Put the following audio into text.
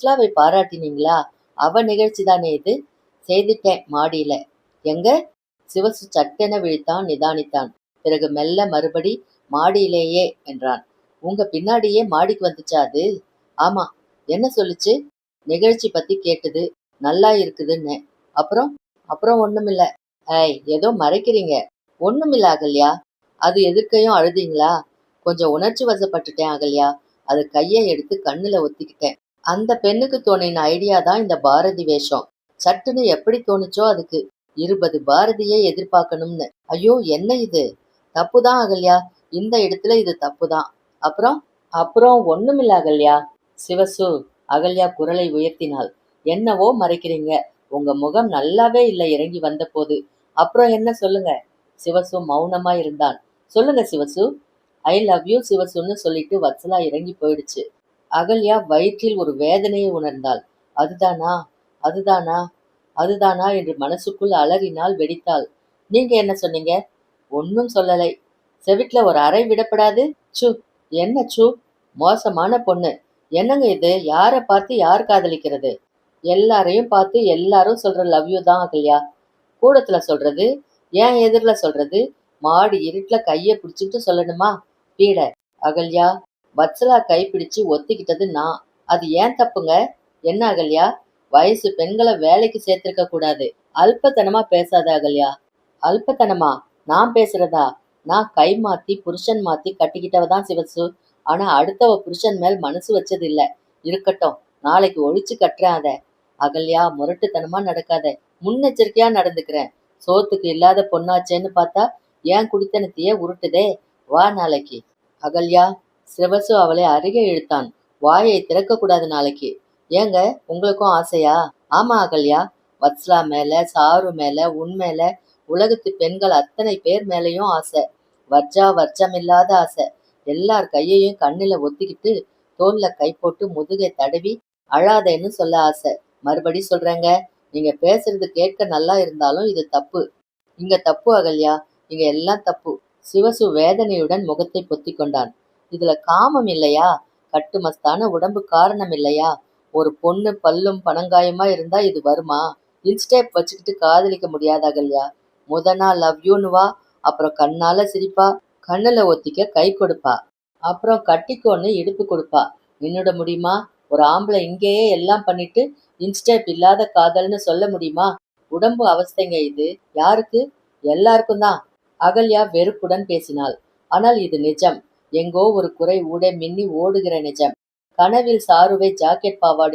வத்சலாவை பாராட்டினீங்களா? அவ நிகழ்ச்சி தானே இது? செய்துட்டேன் மாடியில. எங்க? சிவசு சட்டென விழித்தான், நிதானித்தான். பிறகு மெல்ல மறுபடி மாடியிலேயே என்றான். உங்க பின்னாடியே மாடிக்கு வந்துச்சா அது? ஆமா. என்ன சொல்லுச்சு? நிகழ்ச்சி பத்தி கேட்டது. நல்லா இருக்குதுன்னு. அப்புறம்? அப்புறம் ஒண்ணுமில்ல. ஏதோ மறைக்கிறீங்க. ஒண்ணுமில்ல அகல்யா. அது எதிர்க்கையும் அழுதீங்களா? கொஞ்சம் உணர்ச்சி வசப்பட்டுட்டேன் அகல்யா. அது கையை எடுத்து கண்ணுல ஒத்திக்கிட்டேன். அந்த பெண்ணுக்கு தோணின ஐடியா தான் இந்த பாரதி வேஷம். சட்டுன்னு எப்படி தோணுச்சோ அதுக்கு. 20 பாரதியை எதிர்பார்க்கணும்னு. ஐயோ என்ன இது? தப்புதான் அகல்யா. இந்த இடத்துல இது தப்புதான். அப்புறம்? அப்புறம் ஒண்ணுமில்ல அகல்யா. சிவசு, அகல்யா குரலை உயர்த்தினாள். என்னவோ மறைக்கிறீங்க. உங்க முகம் நல்லாவே இல்லை இறங்கி வந்தபோது. அப்புறம் என்ன சொல்லுங்க. சிவசு மௌனமா இருந்தான். சொல்லுங்க சிவசு. ஐ லவ் யூ சிவசுன்னு சொல்லிட்டு வத்சலா இறங்கி போயிடுச்சு. அகல்யா வயிற்றில் ஒரு வேதனையை உணர்ந்தாள். அதுதானா? அதுதானா? அதுதானா என்று மனசுக்குள் அலறினாள், வெடித்தாள். நீங்க என்ன சொன்னீங்க? ஒன்னும் சொல்லலை. செவிட்ல ஒரு அறை விடப்படாது? சு. என்ன சு? மோசமான பொண்ணு. என்னங்க இது? யார பார்த்து யார் காதலிக்கிறது? எல்லாரையும் பார்த்து எல்லாரும் சொல்ற லவ் யூ தான் அகல்யா. கூடத்துல சொல்றது? ஏன் எதிரில சொல்றது? மாடி இருட்டுல கைய பிடிச்சிட்டு சொல்லணுமா? பீட. அகல்யா, வத்சலா கைப்பிடிச்சு ஒத்திக்கிட்டது நான். அது ஏன் தப்புங்க? என்ன அகல்யா? வயசு பெண்களை வேலைக்கு சேர்த்திருக்க கூடாது. அல்பத்தனமா பேசாத அகல்யா. அல்பத்தனமா? நான் பேசுறதா? நான் கை மாத்தி புருஷன் மாத்தி கட்டிக்கிட்டவ தான் சிவசு. ஆனா அடுத்தவ புருஷன் மேல் மனசு வச்சது இல்ல. இருக்கட்டும், நாளைக்கு ஒழிச்சு கட்டுறேன் அத. அகல்யா, முரட்டுத்தனமா நடக்காத. முன்னெச்சரிக்கையா நடந்துக்கிறேன். சோத்துக்கு இல்லாத பொண்ணாச்சேன்னு பார்த்தா ஏன் குடித்தனத்தையே உருட்டுதே. வா நாளைக்கு. அகல்யா. சிவசு அவளை அருகே இழுத்தான். வாயை திறக்க கூடாது நாளைக்கு. ஏங்க, உங்களுக்கும் ஆசையா? ஆமா அகல்யா. வத்சலா மேல, சாரு மேல, உன் மேல, உலகத்து பெண்கள் அத்தனை பேர் மேலேயும் ஆசை. வர்ச்சமில்லாத ஆசை. எல்லார் கையையும் கண்ணுல ஒத்திக்கிட்டு தோல்ல கை போட்டு முதுகை தடவி அழாதேன்னு சொல்ல ஆசை. மறுபடி சொல்றேங்க, நீங்க பேசுறது கேட்க நல்லா இருந்தாலும் இது தப்பு. இங்க தப்பு அகல்யா. இங்க எல்லாம் தப்பு. சிவசு வேதனையுடன் முகத்தை பொத்திக் கொண்டான். இதுல காமம் இல்லையா? கட்டுமஸ்தான உடம்பு காரணம் இல்லையா? ஒரு பொண்ணு பல்லும் பனங்காயமா இருந்தா இது வருமா? இன்ஸ்டேப் வச்சுக்கிட்டு காதலிக்க முடியாத அகல்யா. நாள் லவ் யூன்னு வா. அப்புறம் கண்ணால சிரிப்பா. கண்ணுல ஒத்திக்க கை கொடுப்பா. அப்புறம் கட்டிக்கோன்னு இடுப்பு கொடுப்பா. நின்னுட முடியுமா? ஒரு ஆம்பளை இங்கேயே எல்லாம் பண்ணிட்டு இன்ஸ்டேப் இல்லாத காதல்னு சொல்ல முடியுமா? உடம்பு அவஸ்தைங்க இது. யாருக்கு? எல்லாருக்கும் தான். அகல்யா வெறுப்புடன் பேசினாள். ஆனால் இது நிஜம். எங்கோ ஒரு குறை ஊடே மின்னி ஓடுகிற நிஜம். கனவில் சாருவை ஜாக்கெட் பாவாடை